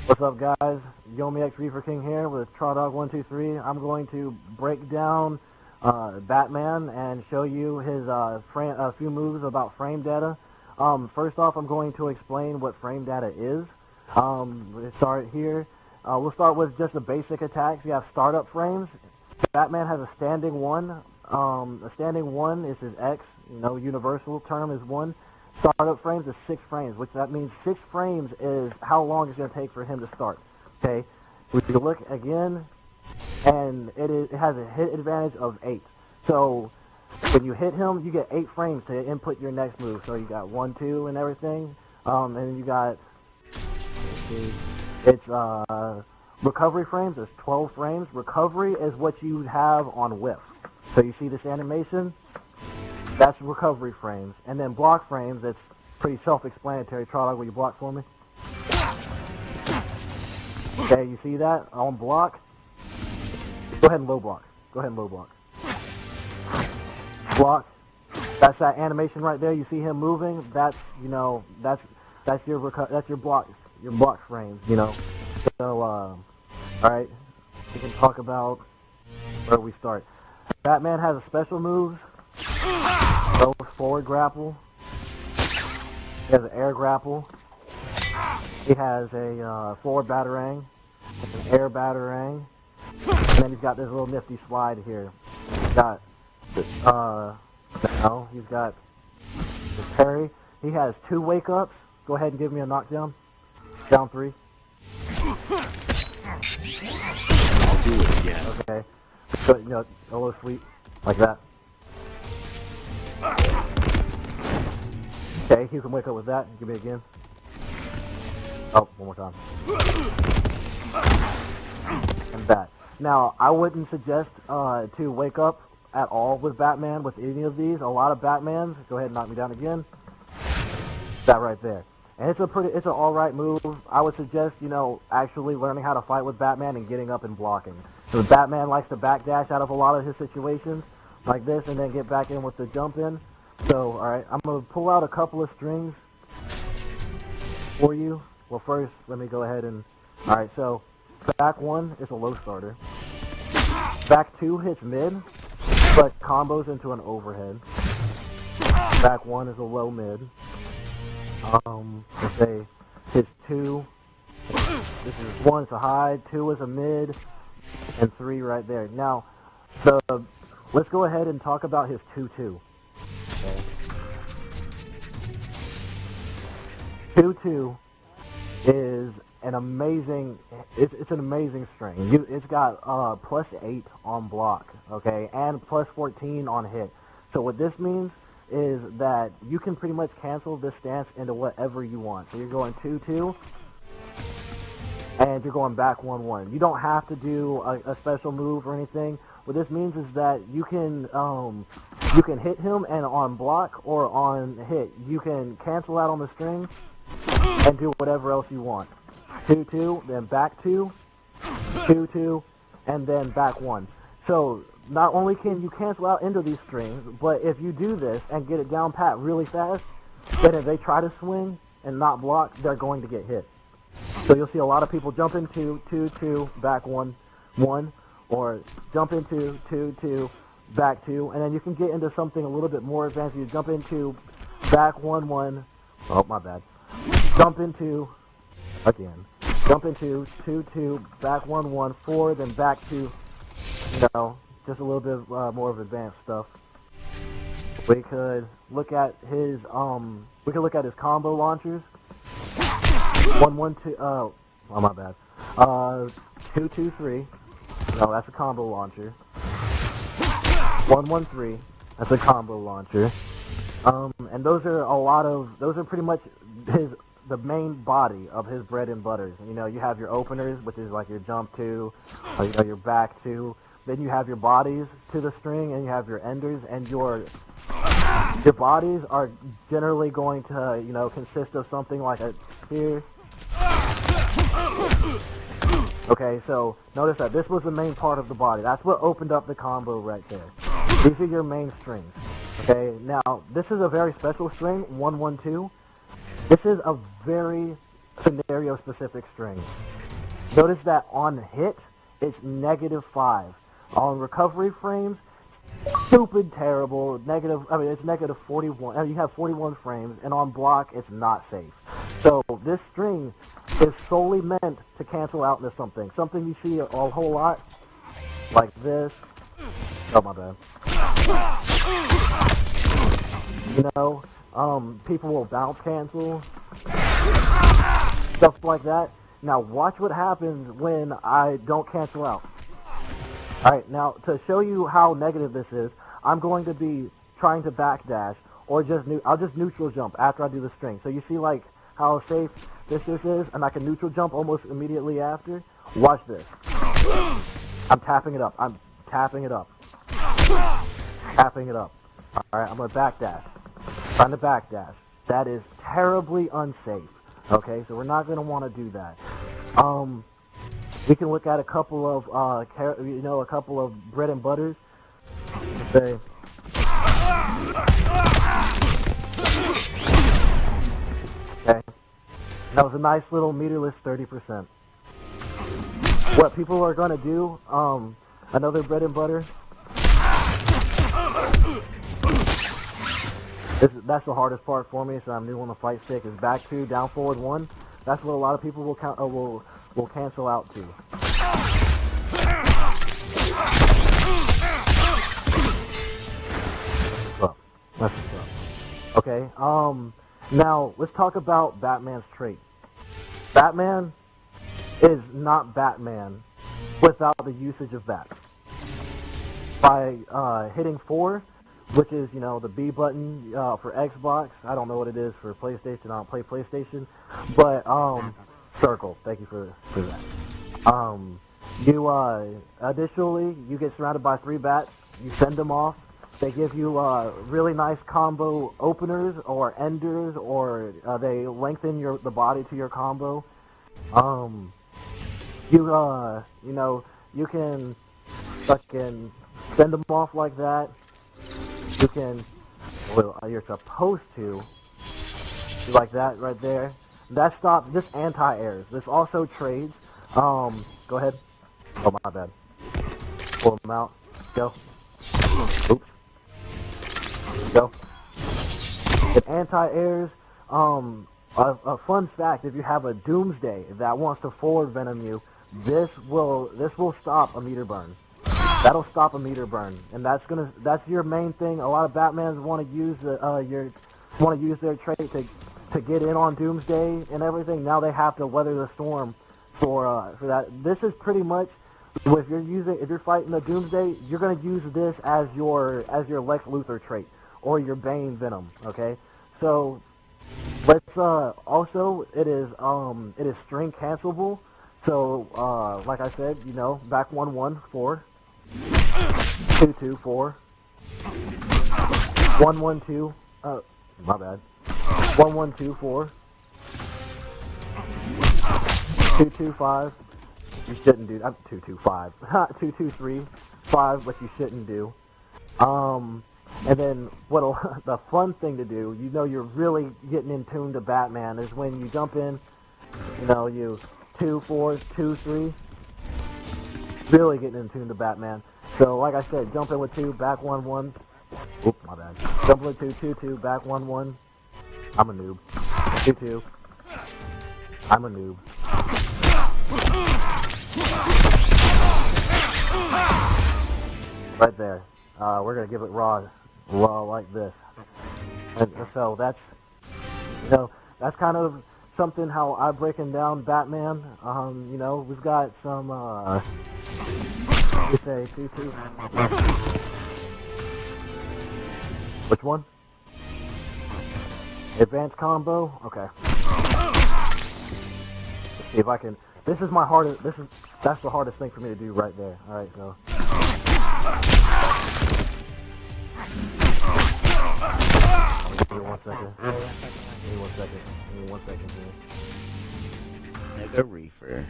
What's up, guys? YOMIxREEFERKING here with TrawDog123. I'm going to break down Batman and show you his a few moves about frame data. First off, I'm going to explain what frame data is. Let's start here. We'll start with just the basic attacks. You have startup frames. Batman has a standing one. A standing one is his X. Universal term is 1. Startup frames is 6 frames, which that means 6 frames is how long it's going to take for him to start. Okay, we can look again, and it has a hit advantage of 8. So when you hit him, you get 8 frames to input your next move. So you got 1, 2, and everything, and then you got recovery frames is 12 frames. Recovery is what you have on whiff. So you see this animation. That's recovery frames. And then block frames, it's pretty self-explanatory. TrawDog, will you block for me? Okay, you see that? On block. Go ahead and low block. Go ahead and low block. Block. That's that animation right there. You see him moving. That's that's your block frames. So all right, we can talk about where we start. Batman has a special moves. Goes forward grapple. He has an air grapple. He has a forward batarang, an air batarang, and then he's got this little nifty slide here. He's got he's got this parry. He has 2 wake ups. Go ahead and give me a knockdown. Down 3. I'll do it again. Okay. So a little sweep like that. Okay, you can wake up with that. Give me again. Oh, one more time. And that. Now, I wouldn't suggest to wake up at all with Batman with any of these. A lot of Batmans. Go ahead and knock me down again. That right there. And it's an alright move. I would suggest, actually learning how to fight with Batman and getting up and blocking. So Batman likes to backdash out of a lot of his situations like this and then get back in with the jump in. So, alright, I'm going to pull out a couple of strings for you. Well, first, let me go ahead and... Alright, so, back 1 is a low starter. Back 2 hits mid, but combos into an overhead. Back 1 is a low mid. Let's say, hits 2. This is 1 is a high, 2 is a mid, and 3 right there. Now, let's go ahead and talk about his 2-2. Okay. 2-2 is an amazing. It's an amazing string. It's got +8 on block, okay, and +14 on hit. So what this means is that you can pretty much cancel this stance into whatever you want. So you're going 2-2, and you're going back 1-1. You don't have to do a special move or anything. What this means is that you can hit him, and on block or on hit, you can cancel out on the string and do whatever else you want. 2-2, then back 2, 2-2, and then back 1. So not only can you cancel out into these strings, but if you do this and get it down pat really fast, then if they try to swing and not block, they're going to get hit. So you'll see a lot of people jump into 2-2, back 1-1, or jump into 2-2, back 2, and then you can get into something a little bit more advanced. You jump into back 1-1. Oh, my bad. Jump into again. Jump into 2-2, back 1-1, 4, then back 2. Just a little bit more of advanced stuff. We could look at his combo launchers. 1-1-2. Oh, my bad. 2-2-3. No, that's a combo launcher. 1-1-3. That's a combo launcher. And those are pretty much the main body of his bread and butters. You have your openers, which is like your jump 2, or your back 2. Then you have your bodies to the string, and you have your enders, and your bodies are generally going to consist of something like a spear. Okay, so notice that this was the main part of the body. That's what opened up the combo right there. These are your main strings. Okay, now this is a very special string, 1-1-2. This is a very scenario-specific string. Notice that on hit, it's -5. On recovery frames, stupid terrible, it's -41. You have 41 frames, and on block, it's not safe. So this string is solely meant to cancel out into something. Something you see a whole lot, like this. Oh, my bad. You know, people will bounce cancel, stuff like that. Now watch what happens when I don't cancel out. Alright, now to show you how negative this is, I'm going to be trying to backdash, or I'll just neutral jump after I do the string. So you see like how safe this is, and I can neutral jump almost immediately after. Watch this. I'm tapping it up. I'm tapping it up. Tapping it up. Alright, I'm going to backdash. Trying to backdash. That is terribly unsafe. Okay, so we're not going to want to do that. We can look at a couple of, a couple of bread and butters. Say, okay, that was a nice little meterless 30%. What people are going to do, another bread and butter. That's the hardest part for me, so I'm new on the fight stick, is back 2, down forward 1. That's what a lot of people will cancel out to. That's what's up. Okay, now let's talk about Batman's trait. Batman is not Batman without the usage of bat. By hitting 4, which is, the B button for Xbox. I don't know what it is for PlayStation. I don't play PlayStation. But, circle. Thank you for that. Additionally, you get surrounded by 3 bats. You send them off. They give you really nice combo openers or enders, or they lengthen the body to your combo. You can fucking send them off like that. You can, you're supposed to, like that right there. That stops, this anti-airs. This also trades. Go ahead. Oh, my bad. Pull them out. Go. Oops. Go. It anti-airs. A fun fact, if you have a Doomsday that wants to forward venom you, this will stop a meter burn. That'll stop a meter burn, and that's your main thing. A lot of Batmans want to use their trait to get in on Doomsday and everything. Now they have to weather the storm for that. This is pretty much, if you're fighting the Doomsday, you're gonna use this as your Lex Luthor trait or your Bane venom. Okay, so let's also it is string cancelable. So like I said, back 1-1 4. 2-2 4 1-1-2 my bad 1-1-2 4 2-2-5 you shouldn't do 2-2-5 2-2-3 5 but you shouldn't do and then the fun thing to do, you're really getting in tune to Batman, is when you jump in, you 2-4 2-3, really getting in tune to Batman. So, like I said, jump in with 2, back 1-1. Oops, my bad. Jump in with 2, 2-2, back 1-1. I'm a noob. 2-2. I'm a noob. Right there. We're gonna give it raw like this. And so that's kind of something how I'm breaking down Batman. We've got some, we say 2-2. Which one? Advanced combo? Okay. Let's see if I can, that's the hardest thing for me to do right there. Alright, so. Give me 1 second. Give me 1 second. Give me 1 second here. Nigga reefer.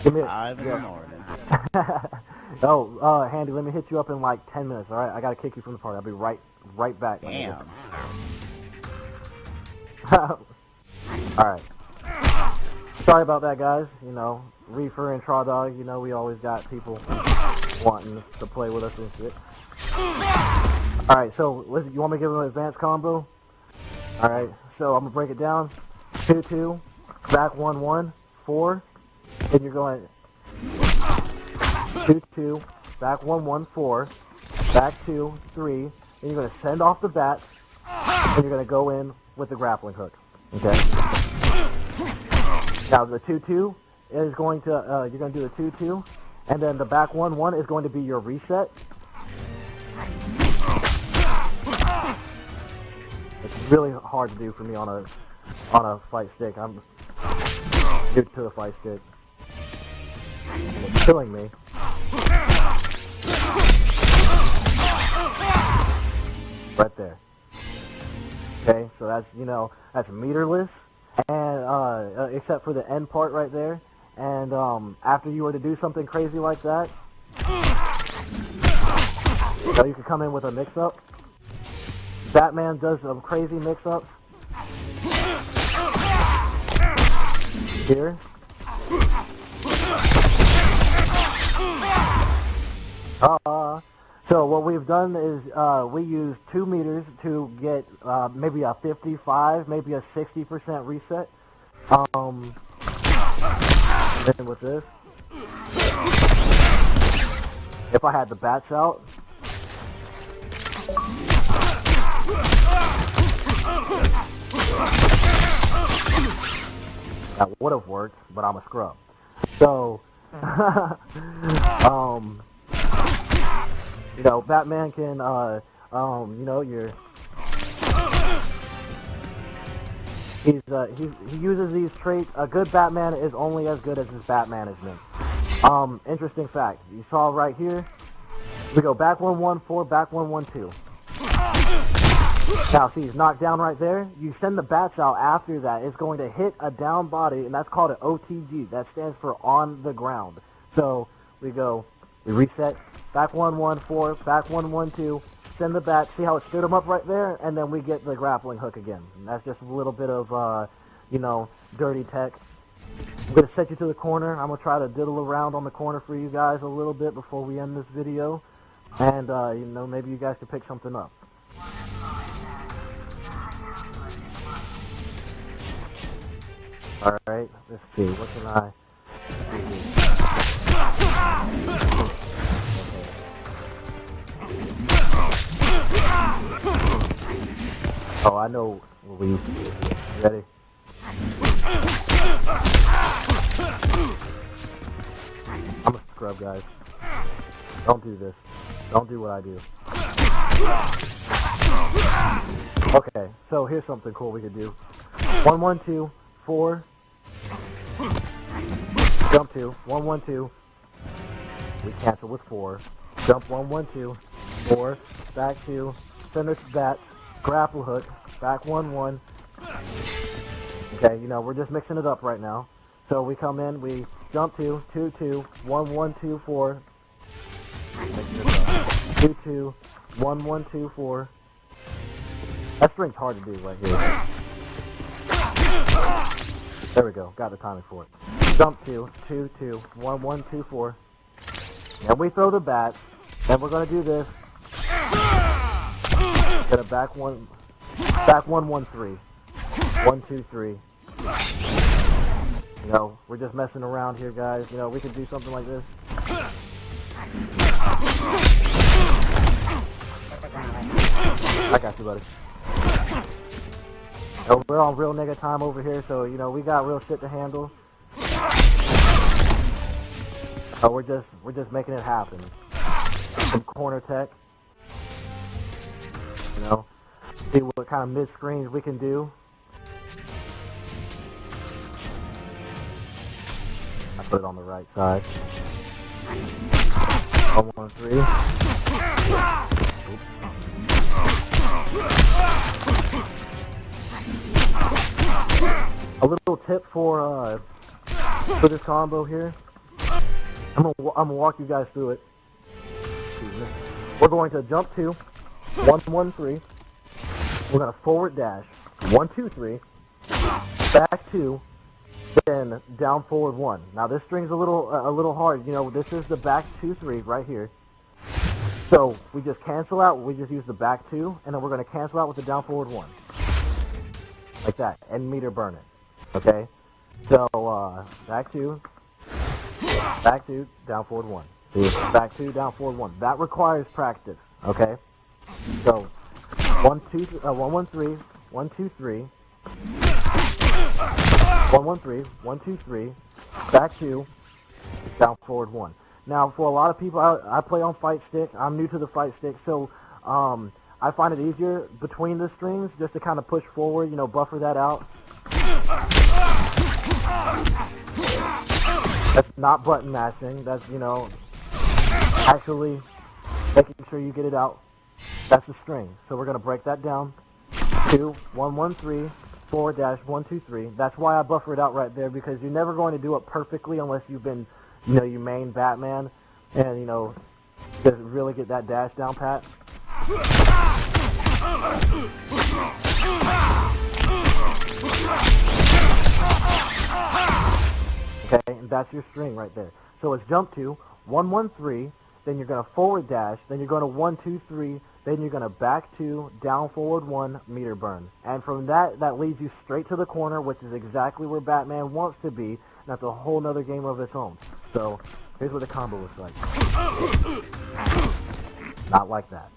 Give me 5 in the morning. Oh, Handy, let me hit you up in like 10 minutes, alright? I gotta kick you from the party. I'll be right back. Damn. Alright. Sorry about that, guys. You know, Reefer and Traw Dog, you know, we always got people wanting to play with us and shit. Alright, so you want me to give him an advanced combo? Alright, so I'm going to break it down. 2-2, back 1-1, 4, and you're going 2-2, back 1-1, 4, back 2, 3, and you're going to send off the bats, and you're going to go in with the grappling hook. Okay? Now the 2-2 is going to, you're going to do the 2-2, and then the back 1-1 is going to be your reset. It's really hard to do for me on a fight stick. I'm new to the fight stick. And it's killing me. Right there. Okay, so that's, you know, that's meterless, and except for the end part right there. And after you were to do something crazy like that, you know, you can come in with a mix-up. Batman does some crazy mix-ups. Here. So what we've done is we use 2 meters to get maybe a 55, maybe a 60% reset. Then with this, if I had the bats out, that would have worked, but I'm a scrub. So, you know, Batman can, you know, he uses these traits. A good Batman is only as good as his bat management. Interesting fact. You saw right here, we go back 1-1, 4, back 1-1, 2. Now, see, he's knocked down right there. You send the bats out after that. It's going to hit a down body, and that's called an OTG. That stands for on the ground. So we go, we reset, back 1-1, 4, back 1-1, 2. Send the bat, see how it stood him up right there, and then we get the grappling hook again. And that's just a little bit of, you know, dirty tech. I'm going to set you to the corner. I'm going to try to diddle around on the corner for you guys a little bit before we end this video. And, you know, maybe you guys can pick something up. Alright, let's see, what can I do here? Oh, I know what we used to do here. Ready? I'm a scrub, guys. Don't do this. Don't do what I do. Okay, so here's something cool we could do. 1-1-2, 4. Jump 2, 1-1-2. We cancel with 4. Jump 1-1-2, 4. Back 2. Finish bat. Grapple hook. Back 1-1. Okay, you know, we're just mixing it up right now. So we come in, we jump 2, 2-2, 1-1-2, 4. 2-2, 1-1-2, 4. That string's hard to do right here. There we go, got the timing for it. Jump 2, 2-2, 1-1-2, 4. And we throw the bat, and we're gonna do this. Get a back 1-1-3. 1-2-3. You know, we're just messing around here, guys. You know, we could do something like this. I got you, buddy. Oh, we're on real nigga time over here, so, you know, we got real shit to handle. Oh, we're just making it happen. Some corner tech. You know, see what kind of mid-screens we can do. I put it on the right side. 1-1-3. Oops. A little tip for this combo here. I'm gonna walk you guys through it. We're going to jump 2, 1-1-3. We're gonna forward dash 1-2-3. Back 2, then down forward 1. Now this string's a little hard. You know, this is the back 2 3 right here. So we just cancel out. We just use the back 2, and then we're going to cancel out with the down forward 1, like that, and meter burn it. Okay. So back 2, down forward 1. See, back 2, down forward 1. That requires practice. Okay. So 1 2 1 1 3 1 2 3. 1 1 3 1 2 3, back 2, down forward 1. Now, for a lot of people, I play on fight stick. I'm new to the fight stick, so I find it easier between the strings just to kind of push forward, you know, buffer that out. That's not button mashing. That's, you know, actually making sure you get it out. That's the string. So we're going to break that down. 2 1 1 3 4 1 2 3. That's why I buffer it out right there, because you're never going to do it perfectly unless you've been, you know, you main Batman and, you know, just really get that dash down pat. Okay, and that's your string right there. So it's jump 2 1 1 3, then you're going to forward dash, then you're going to 1 2 3. Then you're going to back 2, down forward 1, meter burn. And from that leads you straight to the corner, which is exactly where Batman wants to be. And that's a whole nother game of its own. So, here's what the combo looks like. Not like that.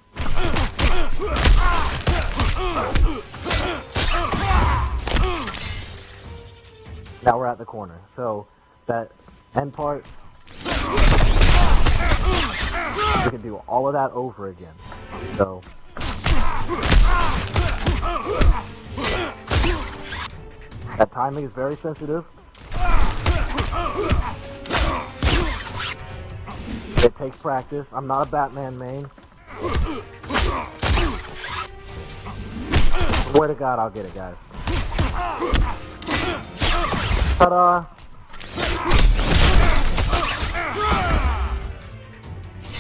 Now we're at the corner. So, that end part, we can do all of that over again. So that timing is very sensitive. It takes practice. I'm not a Batman main. Swear to God, I'll get it, guys. Ta-da!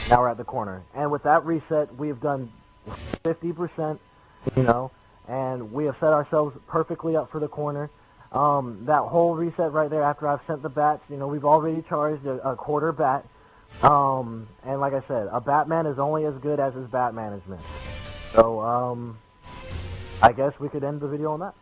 Now we're at the corner, and with that reset, we have done 50%, you know, and we have set ourselves perfectly up for the corner. That whole reset right there, after I've sent the bats, you know, we've already charged a quarter bat, and like I said, a Batman is only as good as his bat management. So, I guess we could end the video on that.